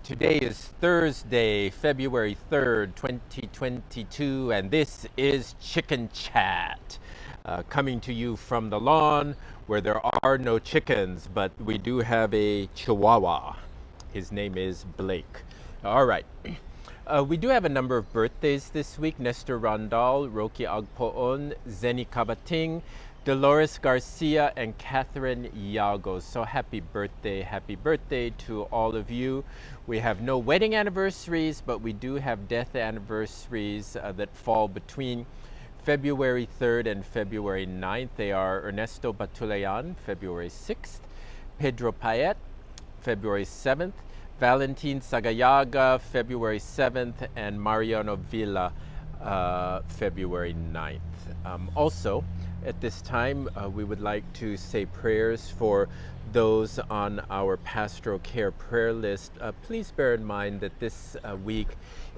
Today is Thursday, February 3rd, 2022, and this is Chicken Chat, coming to you from the lawn where there are no chickens, but we do have a Chihuahua. His name is Blake. All right. We do have a number of birthdays this week. Nestor Randall, Roki Agpoon, Zeni Kabating, Dolores Garcia, and Catherine Yagos. So happy birthday to all of you. We have no wedding anniversaries, but we do have death anniversaries that fall between February 3rd and February 9th. They are Ernesto Batulayan, February 6th, Pedro Payet, February 7th, Valentin Sagayaga, February 7th, and Mariano Villa, February 9th. Also, at this time, we would like to say prayers for those on our pastoral care prayer list. Please bear in mind that this week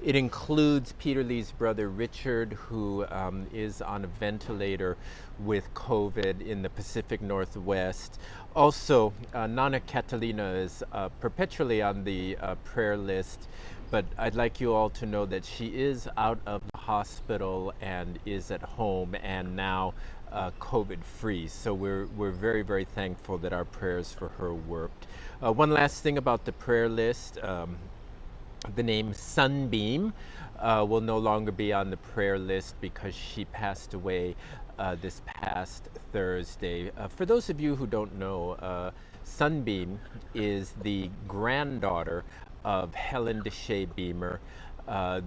it includes Peter Lee's brother Richard, who is on a ventilator with COVID in the Pacific Northwest. Also, Nana Catalina is perpetually on the prayer list, but I'd like you all to know that she is out of the hospital and is at home and now COVID free. So we're very, very thankful that our prayers for her worked. One last thing about the prayer list. The name Sunbeam will no longer be on the prayer list because she passed away this past Thursday. For those of you who don't know, Sunbeam is the granddaughter of Helen DeShay Beamer,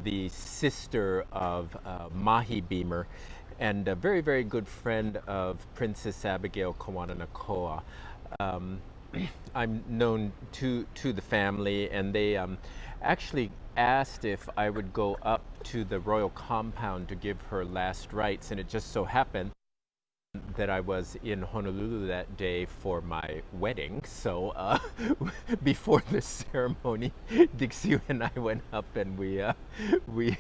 the sister of Mahi Beamer, and a very, very good friend of Princess Abigail Kawananakoa. I'm known to the family, and they actually asked if I would go up to the royal compound to give her last rites, and it just so happened that I was in Honolulu that day for my wedding. So before the ceremony, Dixie and I went up and we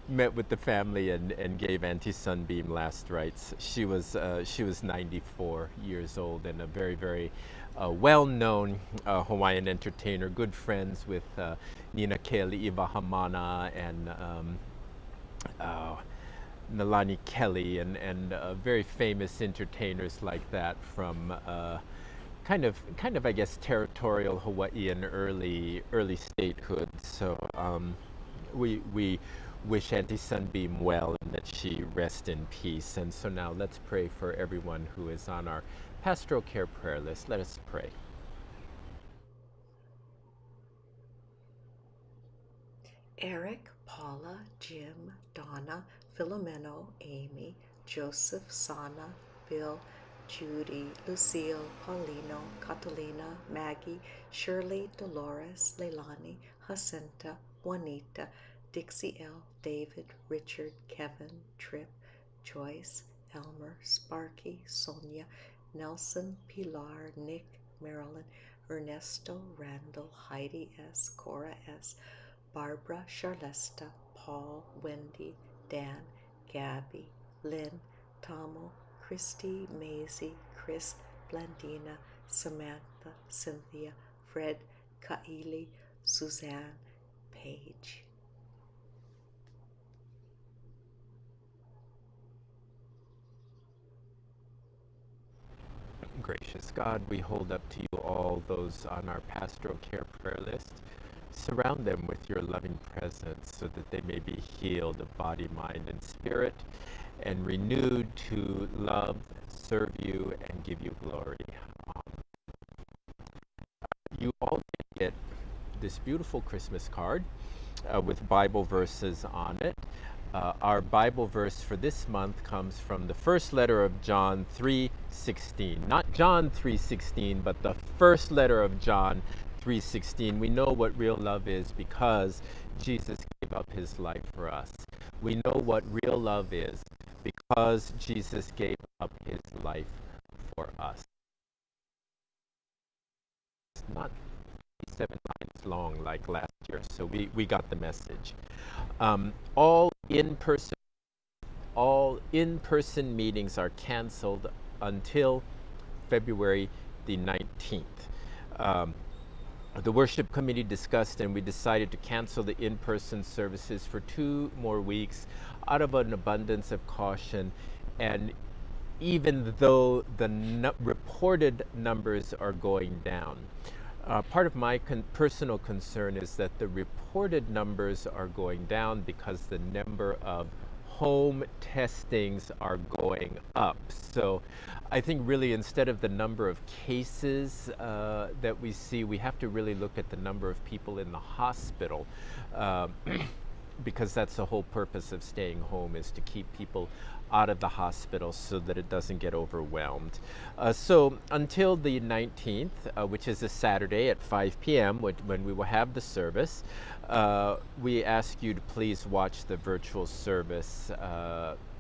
met with the family and gave Auntie Sunbeam last rites. She was 94 years old and a very, very well-known Hawaiian entertainer, good friends with Nina Keali Iwahamana and Nalani Kelly and very famous entertainers like that from kind of I guess territorial Hawaii and early statehood. So we wish Auntie Sunbeam well and that she rest in peace. And so now let's pray for everyone who is on our pastoral care prayer list. Let us pray. Eric, Paula, Jim, Donna, Filomeno, Amy, Joseph, Sana, Bill, Judy, Lucille, Paulino, Catalina, Maggie, Shirley, Dolores, Leilani, Jacinta, Juanita, Dixie L., David, Richard, Kevin, Tripp, Joyce, Elmer, Sparky, Sonia, Nelson, Pilar, Nick, Marilyn, Ernesto, Randall, Heidi S., Cora S., Barbara, Charlesta, Paul, Wendy, Dan, Gabby, Lynn, Tomo, Christy, Maisie, Chris, Blandina, Samantha, Cynthia, Fred, Kaili, Suzanne, Paige. Gracious God, we hold up to you all those on our pastoral care prayer list. Surround them with your loving presence so that they may be healed of body, mind, and spirit, and renewed to love, serve you, and give you glory. You all get this beautiful Christmas card with Bible verses on it. Our Bible verse for this month comes from the first letter of John 3:16. Not John 3:16, but the first letter of John 3:16. We know what real love is because Jesus gave up his life for us. We know what real love is because Jesus gave up his life for us. It's not 7 lines long like last year, so we got the message. All in-person meetings are canceled until February the 19th. The worship committee discussed and we decided to cancel the in-person services for 2 more weeks out of an abundance of caution. And even though the reported numbers are going down, part of my personal concern is that the reported numbers are going down because the number of home testings are going up. So I think really instead of the number of cases that we see, we have to really look at the number of people in the hospital. Because that's the whole purpose of staying home, is to keep people out of the hospital so that it doesn't get overwhelmed. So until the 19th, which is a Saturday at 5 p.m. when we will have the service, we ask you to please watch the virtual service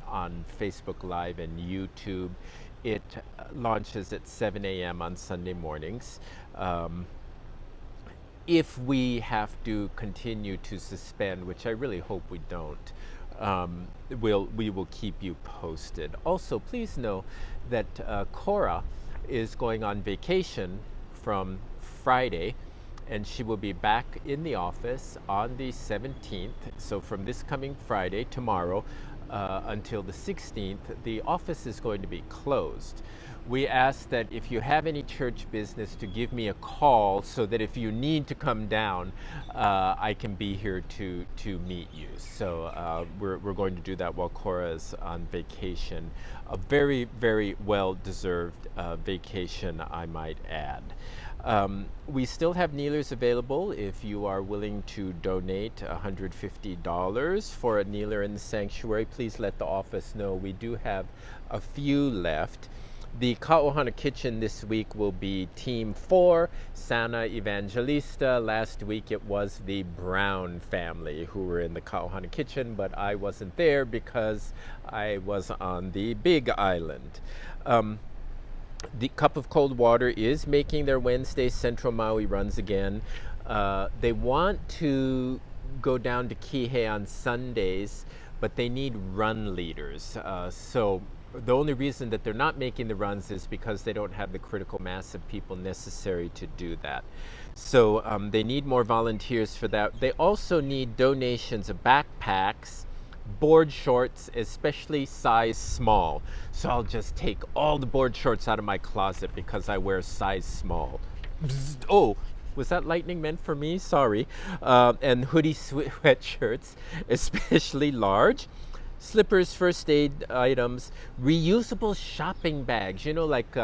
on Facebook Live and YouTube. It launches at 7 a.m. on Sunday mornings. If we have to continue to suspend, which I really hope we don't, we will keep you posted. Also, please know that Cora is going on vacation from Friday, and she will be back in the office on the 17th. So from this coming Friday, tomorrow, until the 16th, the office is going to be closed. We ask that if you have any church business to give me a call so that if you need to come down, I can be here to meet you. So we're going to do that while Cora is on vacation. A very, very well-deserved vacation, I might add. We still have kneelers available if you are willing to donate $150 for a kneeler in the sanctuary. Please let the office know. We do have a few left. The Ka'ohana Kitchen this week will be Team 4, Sana Evangelista. Last week it was the Brown family who were in the Ka'ohana Kitchen, but I wasn't there because I was on the Big Island. The Cup of Cold Water is making their Wednesday Central Maui runs again. They want to go down to Kihei on Sundays, but they need run leaders. So the only reason that they're not making the runs is because they don't have the critical mass of people necessary to do that. So they need more volunteers for that. They also need donations of backpacks, board shorts, especially size small. So I'll just take all the board shorts out of my closet because I wear size small. Oh, was that lightning meant for me? Sorry. And hoodie sweatshirts, especially large. Slippers, first aid items, reusable shopping bags, you know, like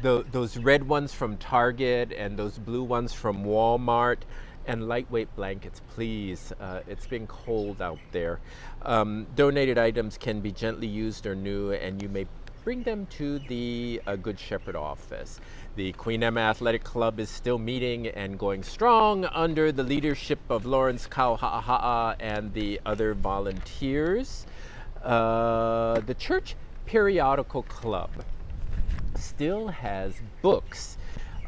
those red ones from Target and those blue ones from Walmart, and lightweight blankets, please. It's been cold out there. Donated items can be gently used or new, and you may bring them to the Good Shepherd office. The Queen Emma Athletic Club is still meeting and going strong under the leadership of Lawrence Kauha'aha'a and the other volunteers. The Church Periodical Club still has books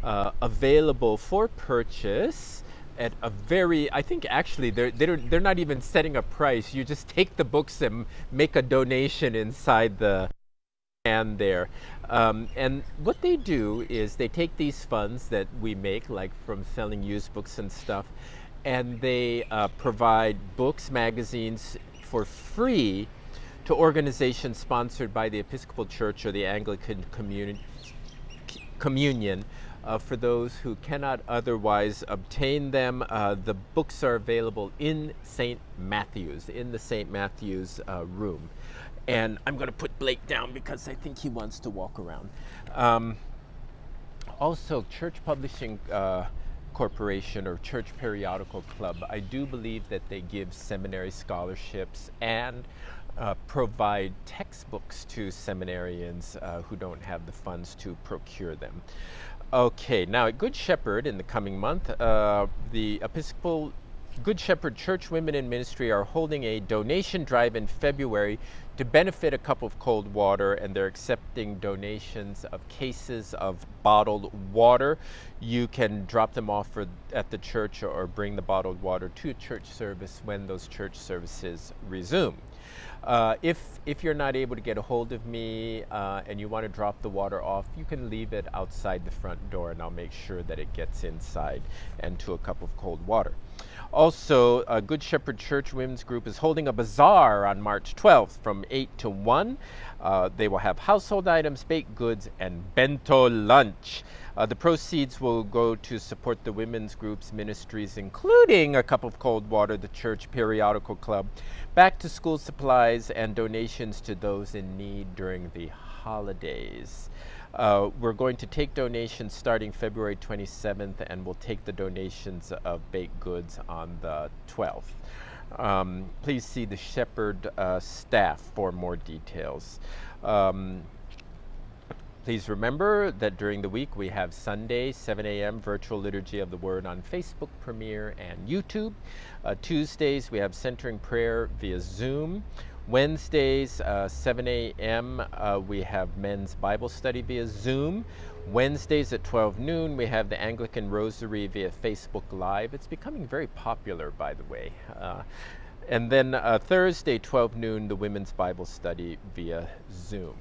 available for purchase at a very, I think actually they're not even setting a price. You just take the books and make a donation inside the and there. And what they do is they take these funds that we make, like from selling used books and stuff, and they provide books, magazines for free to organizations sponsored by the Episcopal Church or the Anglican Communion for those who cannot otherwise obtain them. The books are available in St. Matthew's, in the St. Matthew's room. And I'm going to put Blake down because I think he wants to walk around. Also, Church Publishing Corporation or Church Periodical Club, I do believe that they give seminary scholarships and provide textbooks to seminarians who don't have the funds to procure them. Okay, now at Good Shepherd in the coming month, the Episcopal Good Shepherd Church Women in Ministry are holding a donation drive in February to benefit a Cup of Cold Water, and they're accepting donations of cases of bottled water. You can drop them off at the church or bring the bottled water to a church service when those church services resume. If you're not able to get a hold of me and you want to drop the water off, you can leave it outside the front door, and I'll make sure that it gets inside and to a cup of cold water. Also, Good Shepherd Church Women's Group is holding a bazaar on March 12th from 8 to 1. They will have household items, baked goods, and bento lunch. The proceeds will go to support the women's group's ministries, including a cup of cold water, the church periodical club, back to school supplies, and donations to those in need during the holidays. We're going to take donations starting February 27th, and we'll take the donations of baked goods on the 12th. Please see the Shepherd staff for more details. Please remember that during the week we have Sunday, 7 a.m. virtual liturgy of the Word on Facebook, Premiere, and YouTube. Tuesdays we have centering prayer via Zoom. Wednesdays, 7 a.m. We have men's Bible study via Zoom. Wednesdays at 12 noon we have the Anglican Rosary via Facebook Live. It's becoming very popular, by the way. And then Thursday, 12 noon, the women's Bible study via Zoom.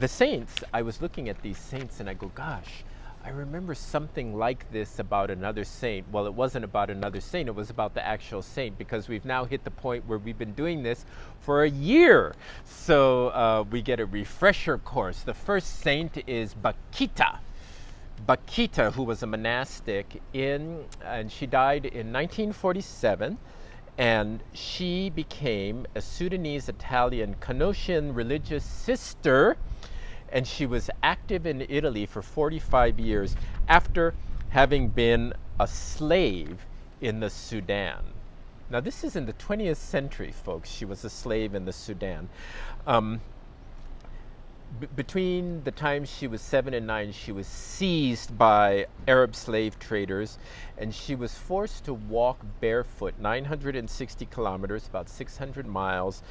The saints, I was looking at these saints and I go, gosh, I remember something like this about another saint. Well, it wasn't about another saint, it was about the actual saint, because we've now hit the point where we've been doing this for a year. So we get a refresher course. The first saint is Bakita. Bakita, who was a monastic and she died in 1947. And she became a Sudanese-Italian Canossian religious sister, and she was active in Italy for 45 years after having been a slave in the Sudan. Now, this is in the 20th century, folks. She was a slave in the Sudan. Between the time she was 7 and 9, she was seized by Arab slave traders, and she was forced to walk barefoot 960 kilometers, about 600 miles,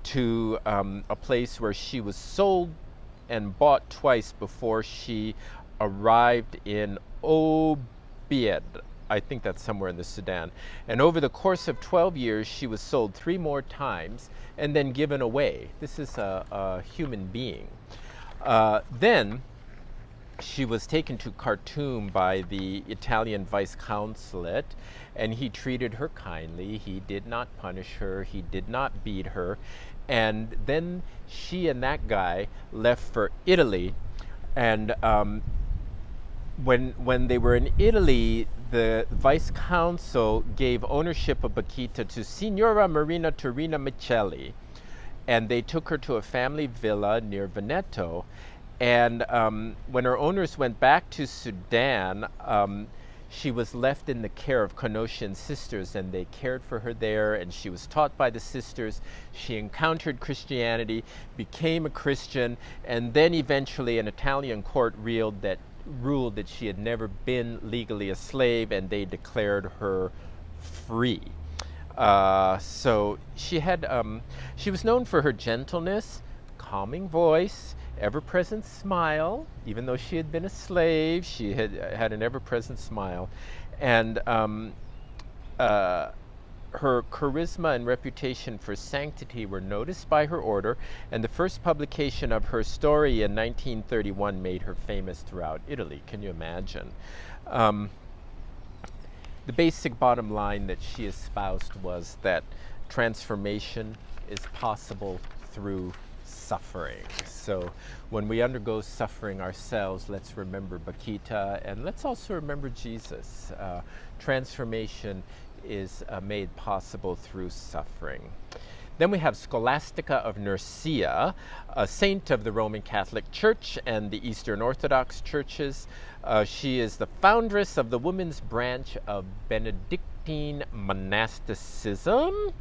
to a place where she was sold and bought twice before she arrived in Obeid. I think that's somewhere in the Sudan. And over the course of 12 years, she was sold 3 more times and then given away. This is a human being. Then she was taken to Khartoum by the Italian vice consulate, and he treated her kindly. He did not punish her. He did not beat her. And then she and that guy left for Italy. And when they were in Italy, the vice consul gave ownership of Bakita to Signora Marina Torina Michelli, and they took her to a family villa near Veneto. And when her owners went back to Sudan, she was left in the care of Canossian sisters, and they cared for her there, and she was taught by the sisters. She encountered Christianity, became a Christian, and then eventually an Italian court ruled that she had never been legally a slave, and they declared her free. So she was known for her gentleness, calming voice, ever-present smile. Even though she had been a slave, she had an ever-present smile. And her charisma and reputation for sanctity were noticed by her order, and the first publication of her story in 1931 made her famous throughout Italy. Can you imagine? The basic bottom line that she espoused was that transformation is possible through suffering. So when we undergo suffering ourselves, let's remember Bakita, and let's also remember Jesus. Transformation is made possible through suffering. Then we have Scholastica of Nursia, a saint of the Roman Catholic Church and the Eastern Orthodox churches. She is the foundress of the women's branch of Benedictine monasticism.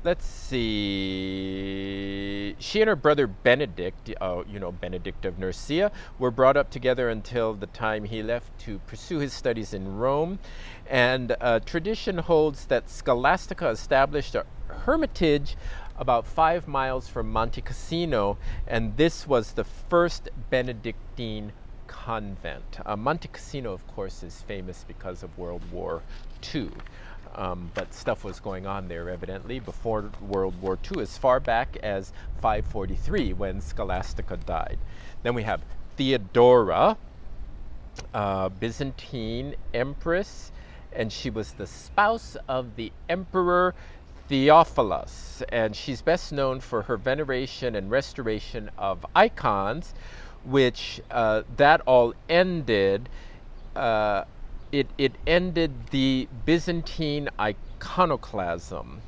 Let's see. She and her brother Benedict, Benedict of Nursia, were brought up together until the time he left to pursue his studies in Rome. And tradition holds that Scholastica established a hermitage about 5 miles from Monte Cassino, and this was the first Benedictine convent. Monte Cassino, of course, is famous because of World War II. But stuff was going on there evidently before World War II, as far back as 543 when Scholastica died. Then we have Theodora, Byzantine empress, and she was the spouse of the Emperor Theophilus, and she's best known for her veneration and restoration of icons, which that all ended. It ended the Byzantine iconoclasm.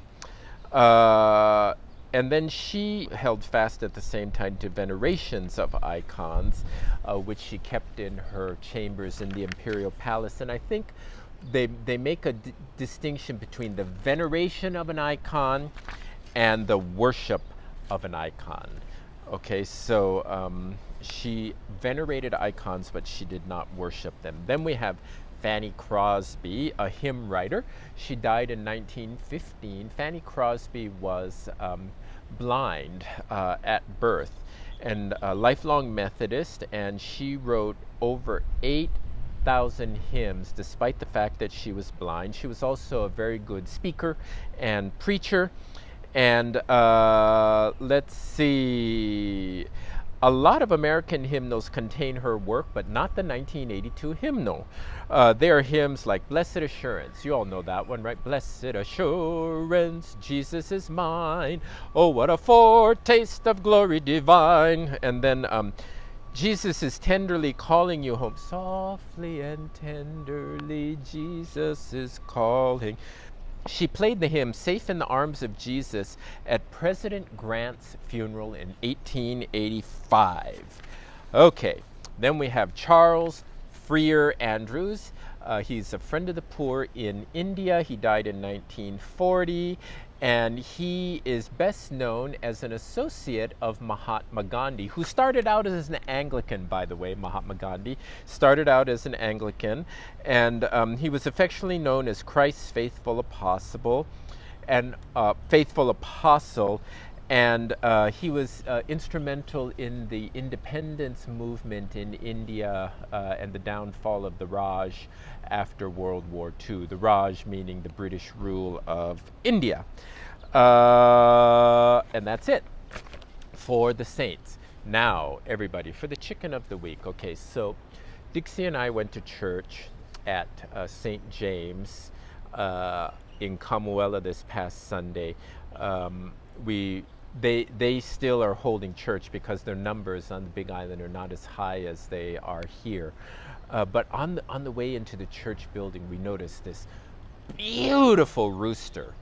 And then she held fast at the same time to venerations of icons, which she kept in her chambers in the imperial palace. And I think they make a distinction between the veneration of an icon and the worship of an icon. Okay, so she venerated icons, but she did not worship them. Then we have Fanny Crosby, a hymn writer. She died in 1915. Fanny Crosby was blind at birth and a lifelong Methodist, and she wrote over 8,000 hymns despite the fact that she was blind. She was also a very good speaker and preacher. And let's see, a lot of American hymnals contain her work, but not the 1982 hymnal. There are hymns like Blessed Assurance. You all know that one, right? Blessed assurance, Jesus is mine. Oh, what a foretaste of glory divine. And then Jesus is tenderly calling you home. Softly and tenderly, Jesus is calling. She played the hymn Safe in the Arms of Jesus at President Grant's funeral in 1885. Okay, then we have Charles Freer Andrews. He's a friend of the poor in India. He died in 1940, and he is best known as an associate of Mahatma Gandhi, who started out as an Anglican, by the way. Mahatma Gandhi started out as an Anglican, and he was affectionately known as Christ's faithful apostle, and he was instrumental in the independence movement in India and the downfall of the Raj after World War II. The Raj meaning the British rule of India. And that's it for the saints. Now, everybody, for the chicken of the week. Okay, so Dixie and I went to church at St. James in Kamuela this past Sunday. They still are holding church because their numbers on the Big Island are not as high as they are here. But on the way into the church building, we noticed this beautiful rooster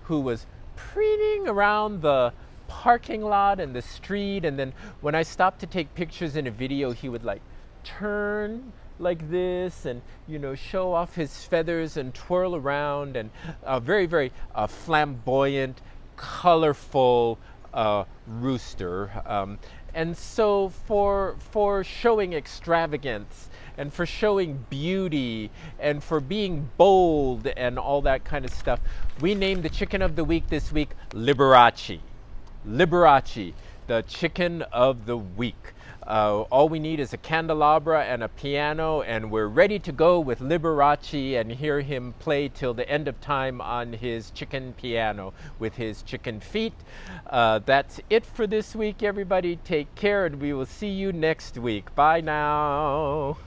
who was preening around the parking lot and the street. And then when I stopped to take pictures in a video, he would like turn like this and, you know, show off his feathers and twirl around, and very, very flamboyant, colorful rooster. And so for showing extravagance and for showing beauty and for being bold and all that kind of stuff, we named the chicken of the week this week Liberace. Liberace, the chicken of the week. All we need is a candelabra and a piano, and we're ready to go with Liberace and hear him play till the end of time on his chicken piano with his chicken feet. That's it for this week, everybody. Take care, and we will see you next week. Bye now.